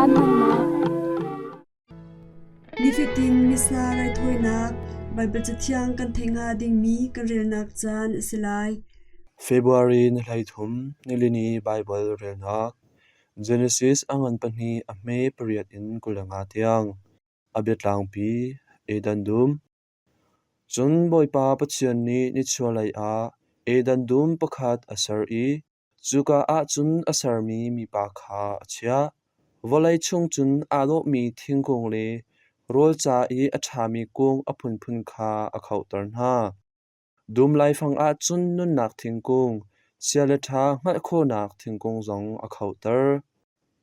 kan na Nifitin misa rai thoinak Bible chathiang kan thenga ding mi kan relnak chan silai February na hlaithum nilini Bible relnak Genesis angan pani ame period in kulanga tiang abetlang pi edandum chun boipa pachian ni chualai a edandum pakhat asar I chuka a chun asar mi pa kha achia volai chung chun alo mi thingkung le rol cha I atha mi kung aphun phun kha akhau tarna dum lai phang a chun nun nak thingkung siale tha ngal kho nak thingkung zong akhau tar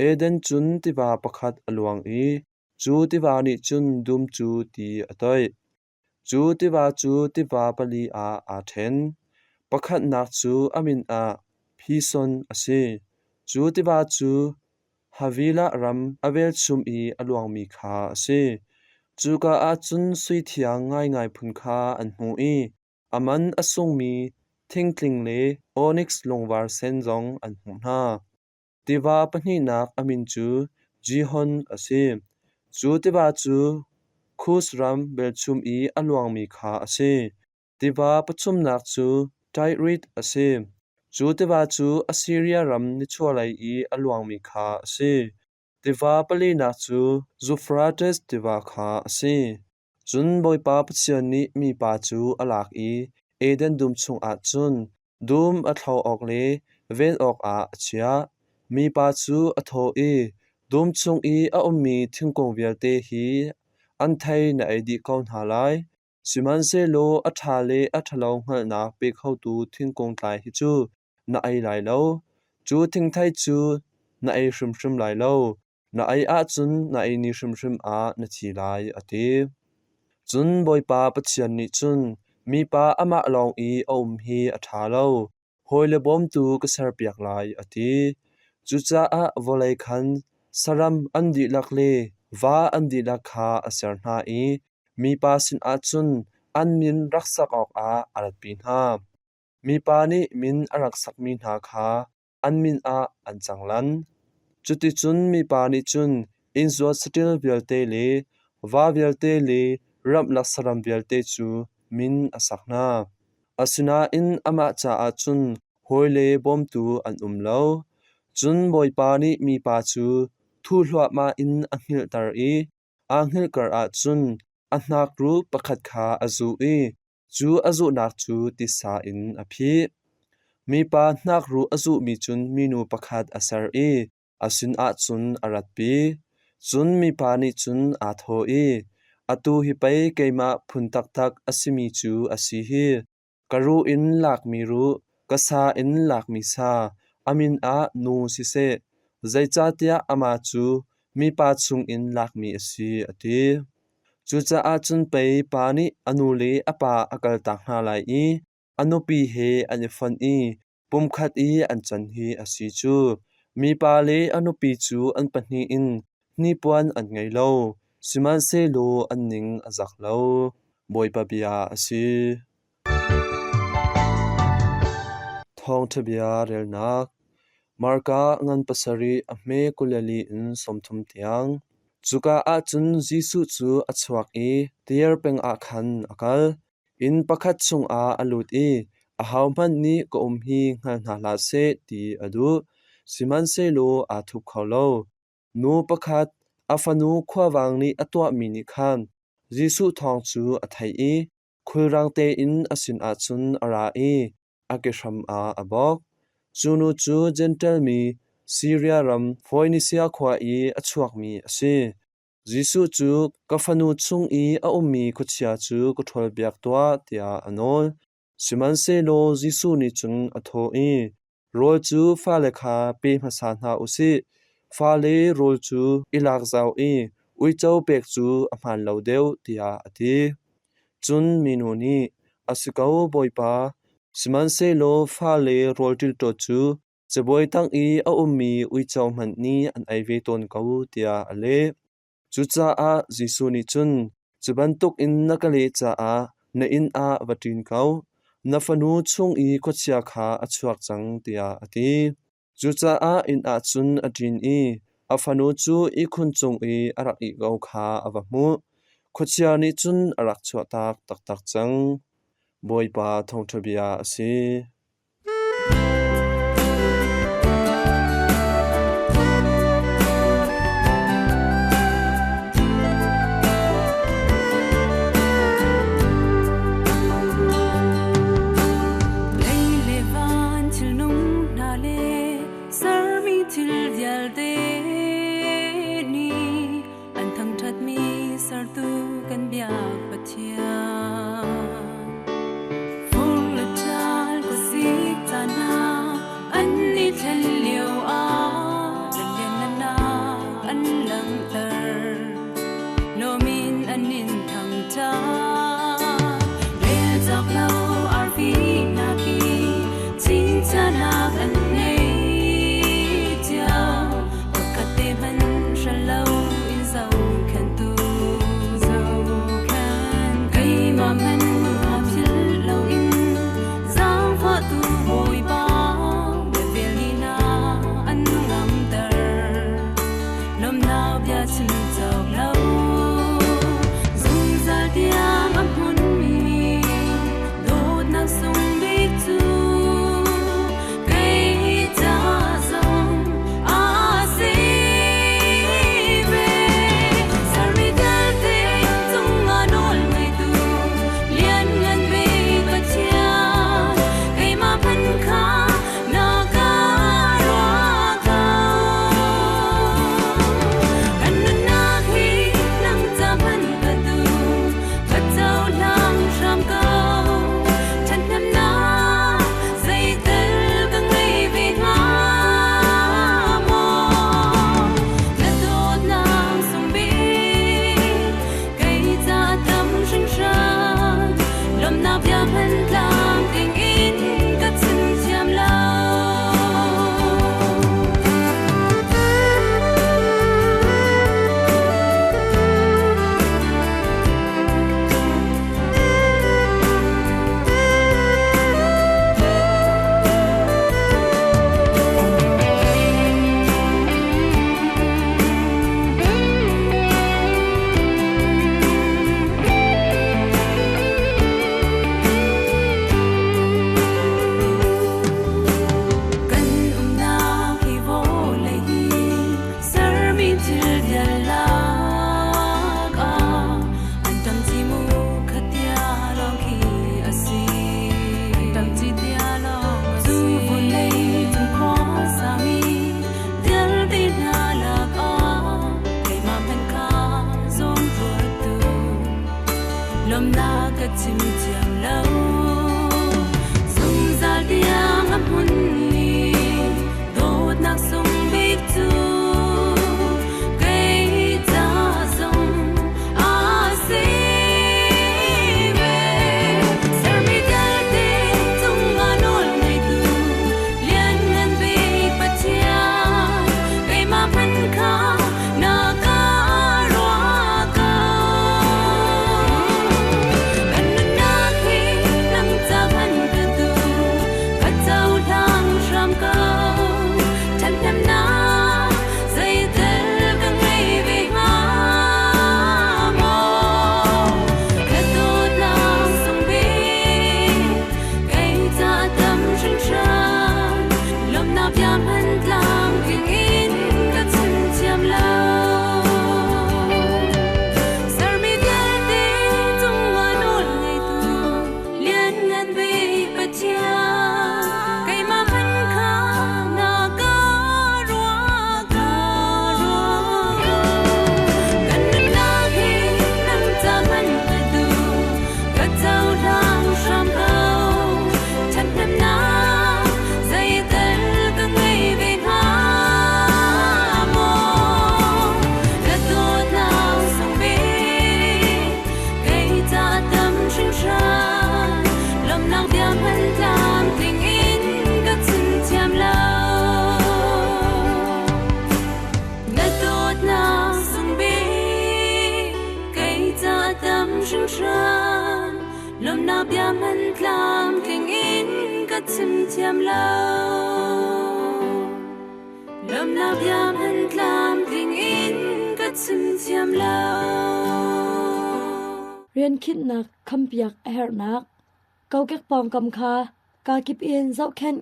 eden chun tiwa pakhat aluang I chu tiwa ni chun dum chu ti atoi chu tiwa pali a then pakhat nak chu amin a phison ase chu tiwa chu havila ram avel chum I aluang mi kha ase chu ka a chun sui thiang ngai phun kha an hmu I aman asung mi thingtling le onyx longwar sen zong an hmu na tiwa pani nak amin chu jihon ase chu tiwa chu khusram belchum I aluang mi kha ase tiwa pachum nak chu Tigrit ase chu tiwa chu Assyria ram ni chualai I aluang mi kha ase tiwa pali nak chu Euphrates tiwa kha ase chun boipa pachian ni mi pa chu alak I eden dum chung a chun dum a thlau ok le ven ok a achia mi pa chu a tho I dum chung I a ummi thingkong velte hi an thai na edi kaun halai siman se lo a tha le a thalong ngal na pe khau tu thingkong tlai hi chu na ai lai lo chu thing thai chu na ai shrim lai lo na ai a chun na ai ni shrim a na thi lai ati chun boipa pachian ni chun mi pa ama long I hi a tha lo hoile bom tu ka sar piak lai ati chu cha a volai khan saram andi lakle va andi lakha asar na I mi pa sin a chun an min raksak ok a alat pi na mi pa ni min araksak mi na kha an min a an changlan chuti chun mi pa ni chun in zo stil velte le va velte le ram laksaram velte chu min asakna asina in ama cha a chun hoile bom tu an lo chun boipa ni mi pa chu thu hlwa ma in anghil tar I anghil kar a chun ahnak ru pakhat kha azu I chu azu nak chu ti sa in aphi mi pa hnak ru azu mi chun minu pakhat asar I asin a chun arat pi chun mi pa ni chun a tho I atu hi pai keima phun tak asimi chu asi hi karu in lak mi ru kasa in lak mi sa amin a nu si se zaicha tia ama chu mi pa chung in lak mi asi ati chu cha a chun pai pa ni anu le apa akal tak na lai I anu pi he ani fan I pumkhat I an chan hi asi chu mi pa le anu pi chu an pahni in ni puan an ngai lo siman se lo an ning azak lo boipa bia asi thong thabia relnak marka ngan pasari ame kulali in somthum tiang chuka a chun jisu chu achhuak I tiar peng a khan akal in pakhat chung a alut I a hauman ni ko hi ngal na la se ti adu siman se lo a thup kholo nu pakhat afanu khwawang ni atwa mi ni khan jisu thong chu a thai I khulrang te in asin a chun ara I akesham a abok chunu chu gentle mi Syria ram Phoenicia khwa I achuak mi ase jisu chu kafanu chung I a ummi khuchia chu kuthol biak twa tia anol siman se lo jisu ni chun atho I rol chu fa lekha pe masa na usi fa le rol chu ilak zau I uichau pek chu aman lo deu tia ati chun minu ni asikau boipa siman se lo fa le rol til to chu cheboi tang I a ummi uichau man ni an ai ve ton kau tia ale chu cha a jisu ni chun chuban tuk in nakale cha a na in a vatin kau na fanu chung I khochia kha achuak chang tia ati chu cha a in a chun atin I afanu chu I khun chung I arak I go kha avamu khochia ni chun arak chwa tak tak tak chang boipa thong thabia ase lom na bia man tlam king in ka chim chiam lo lom na bia man tlam ซึมเจียมเล่าเรียนคิดนักคำเปียกแอร์นักเกาเก็กปอมกำคากากิบเอ็นเจ้าแค้น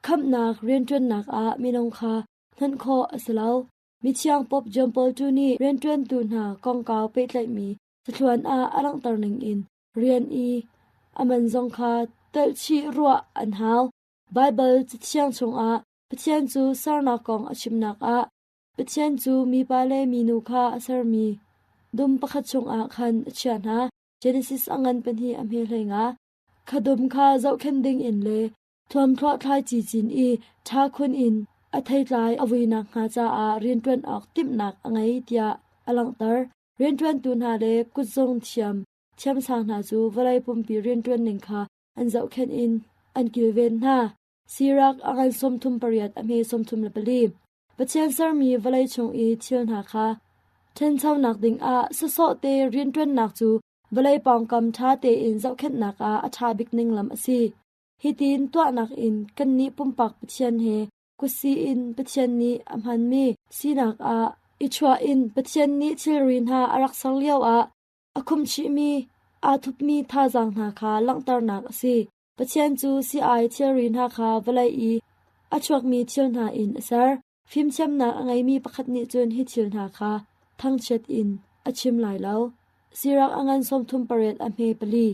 คำนักเรียนจนนักมีนงคาท่านคออสลาวมิเชียงปบจอมปอลจูนี่เรียนจนตูนหากองกาวเป็ดไหลมีสะทวนอลังตรนิงอินเรียนอามันจงคาเตลชีรัวอันฮาวไบเบิลจิเชียงชงปะเทียนจูสารนากองอชิมนักปะเทียนจูมีปาเลมีนูคาอสรมีดุมประคัดชงคันเชียนเจเนซิสอังันเป็นที่อเมริกาขดุมคาเจ้าเข็นดิงอินเลทวมคลอดทายจีจินท้าคนอินอัทยลายอวีนักหาจาเรียนจวนออกติมนักไงเดียอลังเตอร์เรียนจวนตูนหาเลกุจงเทียมสางหาจูวไลปุ่มปีเรียนจวนหนึ่งคาอันเจ้าเข็นอินอันกิลเวนซีรักอังันสมทุมปริยัดอเมสมทุมเลปลีปัจเจียนซาร์มีวไลชงเทียนหาคาเทนเช้านักดิงสะโซเตเรียนจวนนักจูวไลปองกำท้าเตอินเจ้าเข็นนักอัชาบิกนิงลำซีฮิตินตัวนักอินกันนี้ปุ่มปักปัจเจียนเฮกุสีอินปัจเจียนนี้อัมพันมีสีนักอิชัวอินปัจเจียนนี้ทิลรินอารักสังเลียวอคุมชิมีทุบมีท่าจังนาคาลังตารนักซีปัจเจียนจูซีทิลรินคาวไลชวกมีทิลนาอินซาร์ฟิมเชมนักไงมีประคัดนิจวนฮิทิลนาคาทั้งเช็ดอินชิมไหลแล้วซีรักอังันสมทุมปริยัดอเมปลี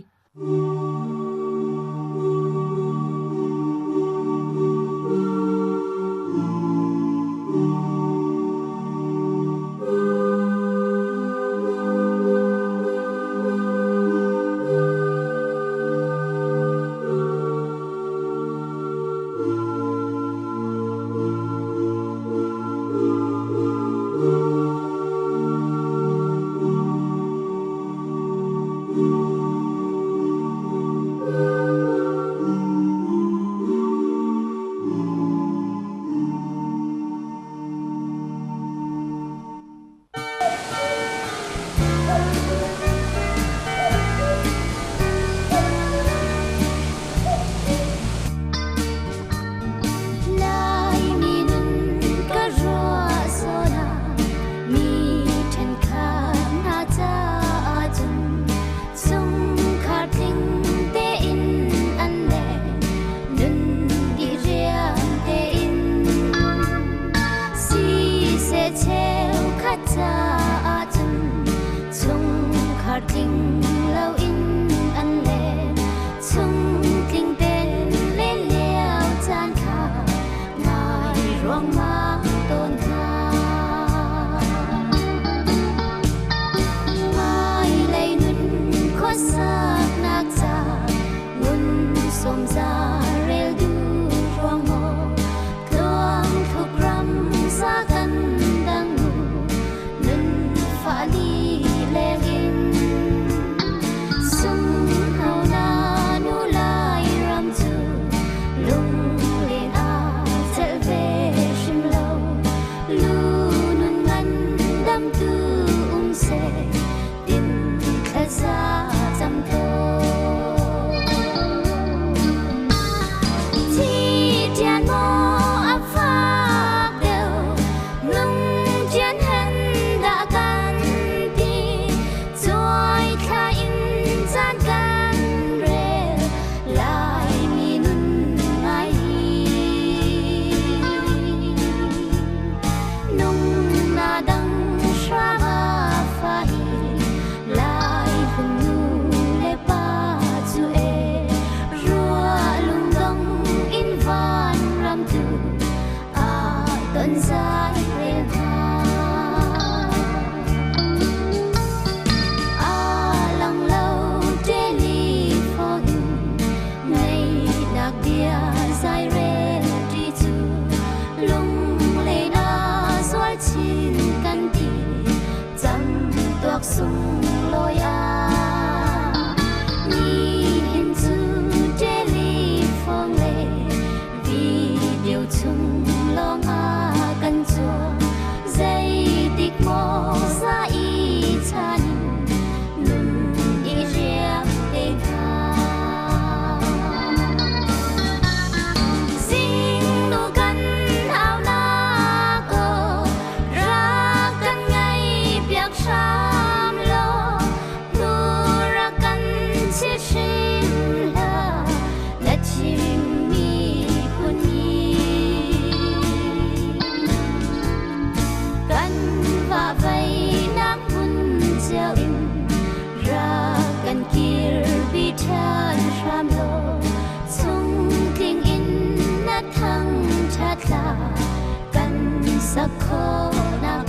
สักคนนัก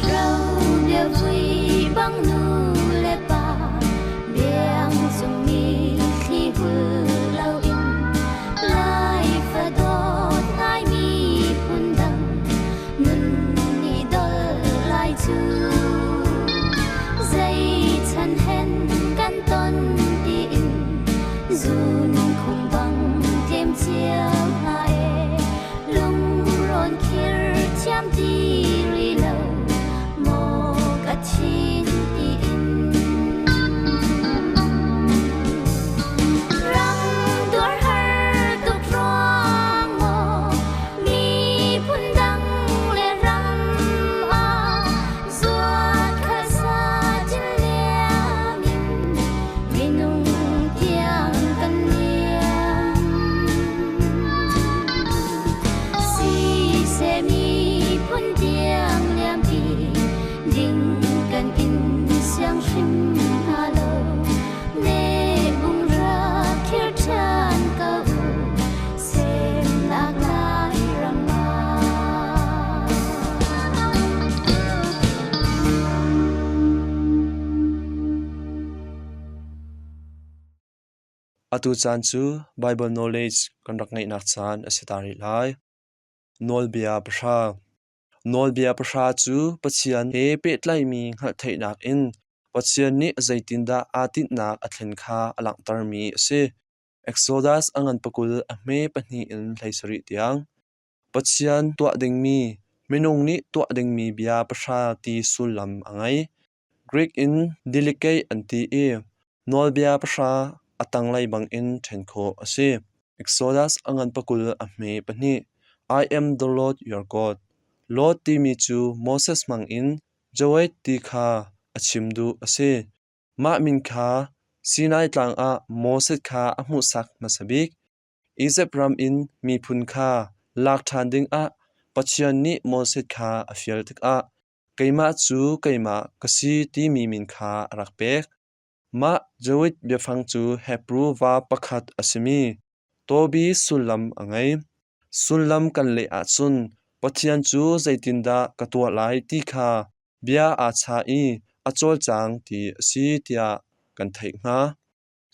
เราเดียววีบังนูเลปาเบียงจงมีที่หูเราอินไลฟะดอดนายมีพุนดังนุนนี่ดอลไลจูใจฉันเห็นกันตอนที่อินจูนคงบังเทียมเจียวหายลุงร้อนคิดเทียมดีรีเลวโมกัดชินที่อินรังตัวเฮาตุกร้องโมมีพุนดังเลรังอาจวดข้าซาจินเลียมินมินุงเตียงกันเลียสีเสมีพุนเตียงเลียมปีดิ่งกันอินเสียงชิมฮาโลเนบุงรักคิดฉันก็หูเสียงหลากหลายรังมา atu chan chu Bible knowledge kan rak ngai nak chan asitari lai nolbia pasha chu pachian he pe tlai mi ngal thei nak in pachian ni zaitin da atit nak athlen kha alang tar mi ase Exodus angan pakul ahme pani in thaisari tiang pachian tua ding mi minung ni tua ding mi bia pasha ti sulam angai Greek in delicate anti e nolbia pasha atang lai bang in thenkho ase Exodus angan pakul ahme pani I am the Lord your God Lord ti mi chu Moses mang in Joet ti kha achimdu ase ma min kha Sinai tlang a Moses kha amu sak masabik Egypt ram in mi phun kha lak than ding a pachian ni Moses kha afial tik a keima chu keima kasi ti mi min kha rakpek ma Joet befang chu Hebrew va pakhat asimi tobi sulam angai sulam kan le a chun pathian chu zaitinda katwa lai ti kha bia a cha i achol chang ti si tia kan thei nga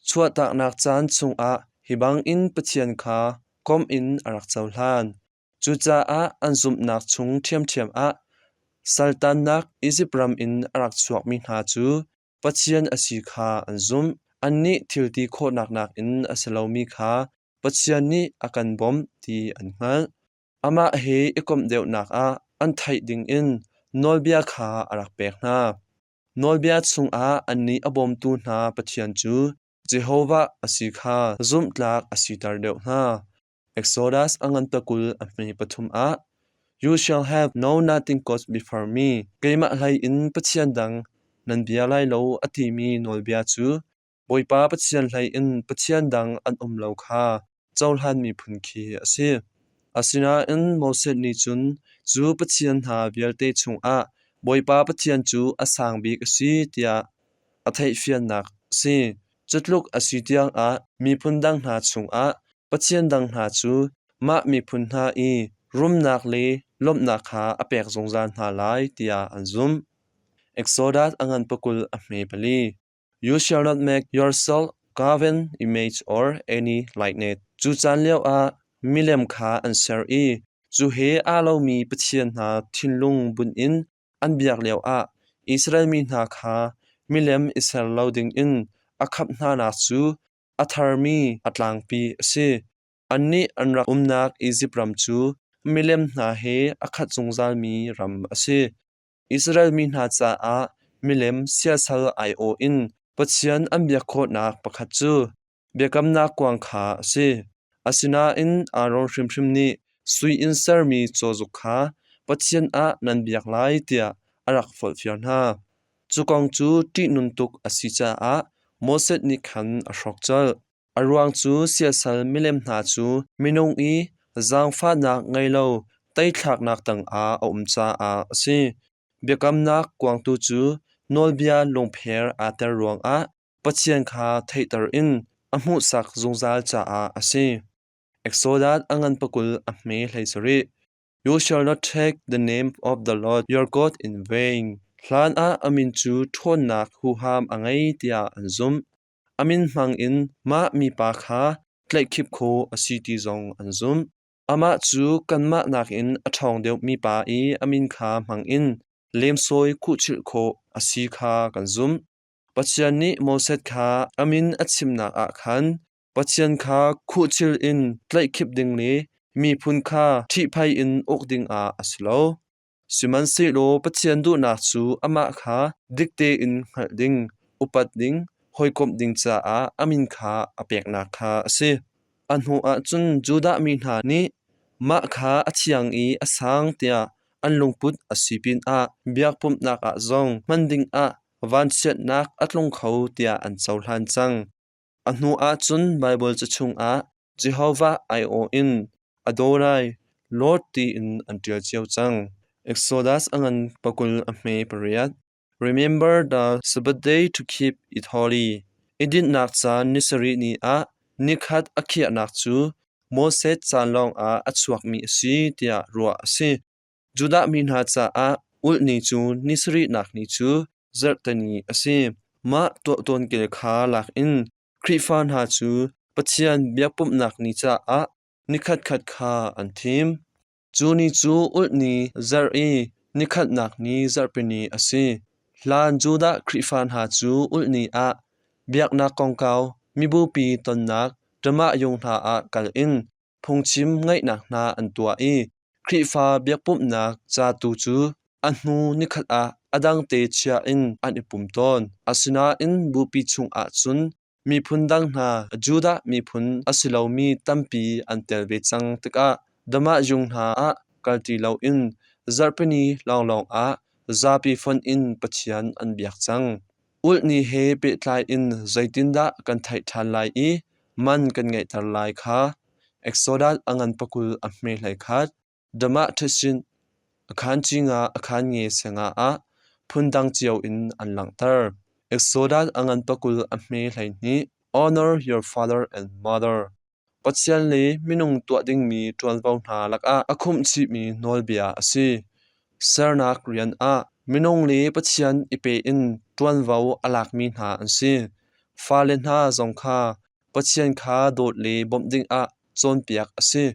chuata nak chan chung a hibang in pathian kha kom in arak chawhlan chu cha a anzum nak chung thiam a sultan nak Egypt in arak chuak mi hna chu pathian asi kha anzum anni thilti kho nak in asalomi kha pathian ni akan bom ti anhal ama he ekom deu nak a an thai ding in nolbia kha arak pek na nolbia chung a anni abom tu na pathian chu Jehovah asi kha zum tlak asitar deu na Exodus angan takul apni pathum a You shall have no nothing gods before me keima lai in pathian dang nan bia lai lo ati mi nolbia chu boipa pathian lai in pathian dang an lo kha chawlhan mi phun khi ase asina in Moses ni chun chu pathian ha bialte chung a boipa pathian chu asang bik si tia athai fian nak si chutluk asitiang a mi phun dang na chung a pathian dang na chu ma mi phun na I rum nak le lom nak kha apek zongzan na lai tia anzum Exodus angan pakul ahme pali You shall not make yourself carven image or any likeness chu chan leo a milem kha answer I chu he a lo mi pathian na thinlung bun in an biak leo a Israel mi na kha milem Israel loading in akhap na na chu atharmi atlang pi ase anni anrak umnak Egypt ram chu milem na he akhat zungzal mi ram ase Israel mi na cha a milem siasal io in pathian ambiak kho nak pakhat chu bekam na kwang kha ase asina in aron shrimshim ni sui in sarmi chozuk kha pathian a nan biak lai tia arak fol fian ha chukong chu ti nun tuk asicha a Moses ni khan ashok chal arwang chu siasal milem na chu minung I zang fa nak ngai lo tai thak nak tang a umcha a ase bekam nak kwang tu chu nolbia longpher atar ruang a pathian kha theitar in amu sak zungzal cha a ase Exodus angan pakul ahme hlaisari. You shall not take the name of the Lord your God in vain. Hlan a amin chu thon nak hu ham angai tia anzum. Amin mang in ma mi pa kha tlai khip kho asiti zong anzum. Ama chu kanma nak in athong deuh mi pa I amin kha mang in lem soi khu chil kho asi kha kanzum. Pachian ni Moses kha amin achim nak a khan Pachian kha khu chil in tlai khip ding le mi phun kha thi phai in ok ding a aslo. Siman se lo Pachian du nak chu ama kha dikte in ngal ding upat ding hoikom ding cha a amin kha apek nak kha ase. Anhu a chun juda mi hna ni ma kha achiang I asang tia anlungput asipin a biak pum nak a zong manding a van chet nak atlong khau tia an chawhlan chang. Anhu a chun Bible chachung a Jehovah I.O. in Adonai Lord ti in antil chiao chang. Exodus angan pakul ahme pariat. Remember the Sabbath day to keep it holy. Idin nak chan nisari ni a nikhat akhia nak chu Moses chan long a achuak mi si tia ruwa si. Juda min ha cha a ul ni chu nisari nak ni chu zartani asi. Ma to ton kel kha lak in Krifan ha chu Pachian biakpum nak ni cha a nikhat khat kha an thim. Chu ni chu ul ni zar I nikhat nak ni zarpini asi. Hlan Juda Krifan ha chu ul ni a biak nak kongkaw mibu pi ton nak drama yung ha a kal in phongchim ngai nak na an tua I. Krifa biakpum nak cha tu chu anhu nikhat a adang te chia in an ipum ton. Asina in bupi chung a chun mi phun dang na Juda mi phun asilaw mi tampi an telve chang tika dama yung ha a kalti law in zarpani long long a zapi fon in Pachian an biak chang. Ul ni he pe tlai in zaitinda kan thai than lai I man kan ngai tar lai kha. Exodus angan pakul ahme hlai khat dama thasin akhan chinga akhan nge senga a phundang chiao in an langtar. Exodus angan pakul ahme hlai ni honor your father and mother. Pachian le minung tua ding mi twalbaw hna lak a akhum chi mi nolbia asi. Sarnak rian a minung le Pachian ipe in twalbaw alak mi hna ansi. Falen hna zong kha Pachian kha dot le bom ding a chon piak asi.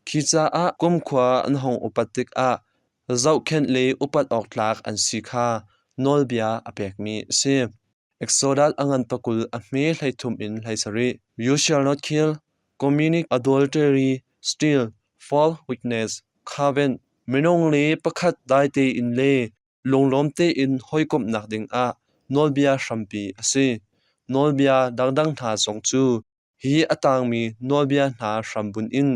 Khicha a kumkhwa an hong upatik a zau khen le upat ok tlak an si kha nolbia apek mi si. Exodus angan pakul ahme hlai thum in hlaisari. You shall not kill, commit adultery, steal, false witness, covet. Minong le pakhat dai te in le longlom te in hoikom nak ding a nolbia shrampi asi. Nolbia dangdang tha song chu hi atang mi nolbia hna shrambun in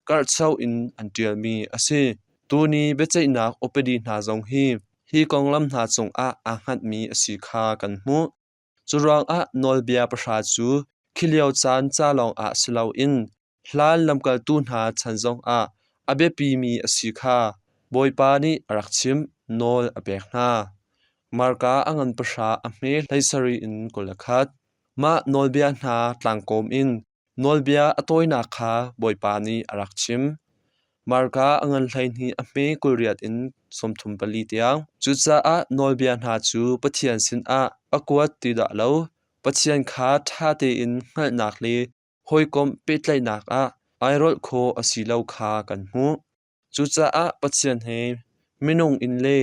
kar chau in antial mi asi. Tuni bechai nak opedi hna zong hi konglam hna chung a angat mi asi kha kan mu. Churang a nolbia pasha chu khiliao chan cha long a silaw in hlan lamkal tu hna chan zong a abepi mi asi kha boipa ni arakchim nol apek hna. Marka angan pasha ahme hlaisari in kolakhat ma nolbia hna tlangkom in nolbia atoina kha boipa ni arakchim. Marka angan hlai ni ahme kulriat in somthum pali tiang chucha a nolbia hna chu Pathian sin a akwat ti da lo Pathian kha tha te in ngal nak le hoikom petlai nak a airol kho asilo kha kan hu. Chucha a Pathian he minung in le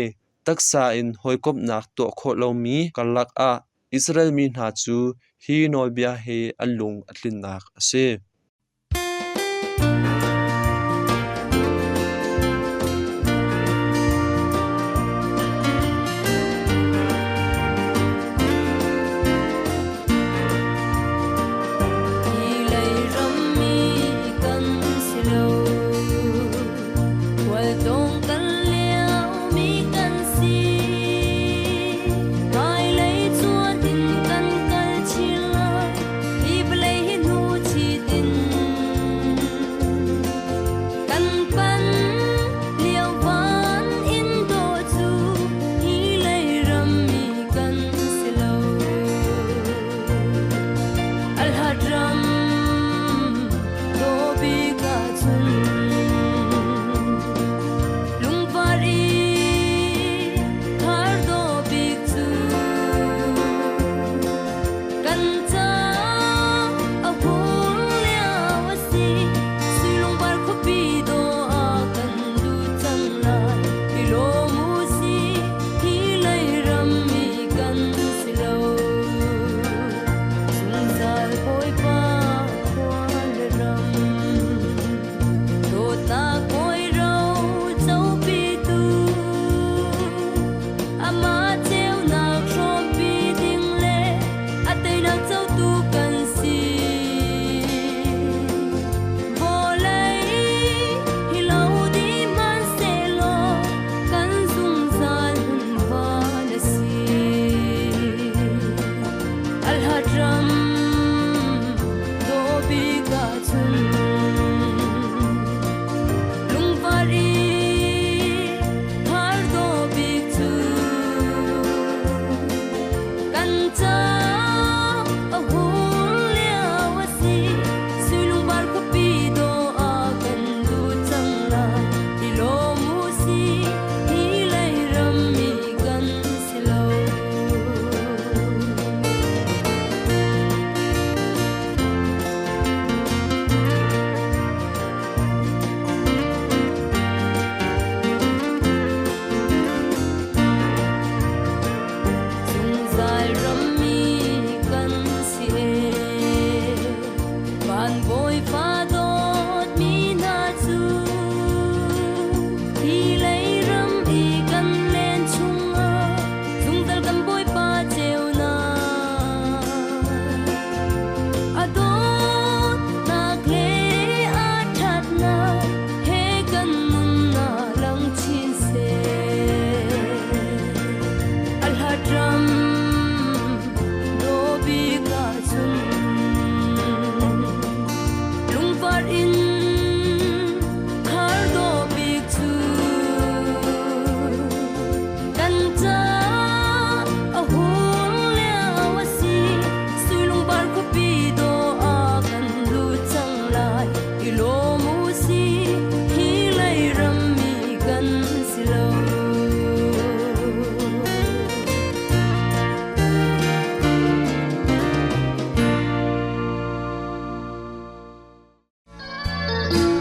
taksa in hoikom nak to kho lo mi kalak a Israel mi hna chu hi nolbia he alung atlin nak ase. Tin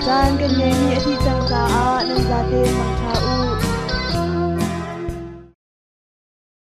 จานกันเนมีอธิจังจาอานันจาเตมัง